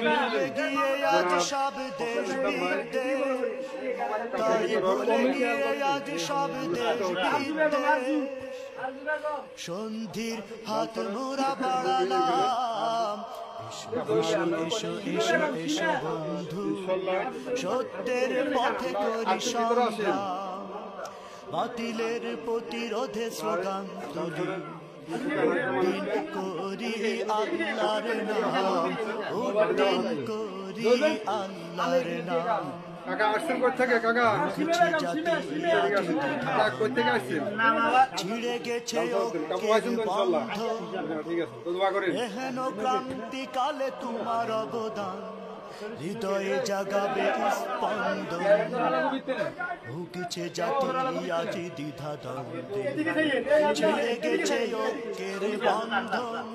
ভুলে গিয়ে আজ সব দেশ বিদেশ, তাই ভুলে গিয়ে আজ সব দেশ বিদেশ, সন্ধির হাত মোরা বাড়ালাম। এসো এসো এসো এসো বন্ধু, সত্যের পথে করি সংগ্রাম, বাতিলের প্রতিরোধে স্লোগান তুলি, উদ্দিন করি আল্লাহর নাম, উদ্দিন করি আল্লাহর নাম। কাকা আসছেন কোথা থেকে? কাকা ছিড়ে গেছে এহেন ক্রান্তিকালে তোমার অবদান, হৃদয়ে জাগাবে স্পন্দন, ভুগছে জাতি আজ দ্বিধা দ্বন্দ্বে, ছিড়ে গেছে ঐক্যের বন্ধন।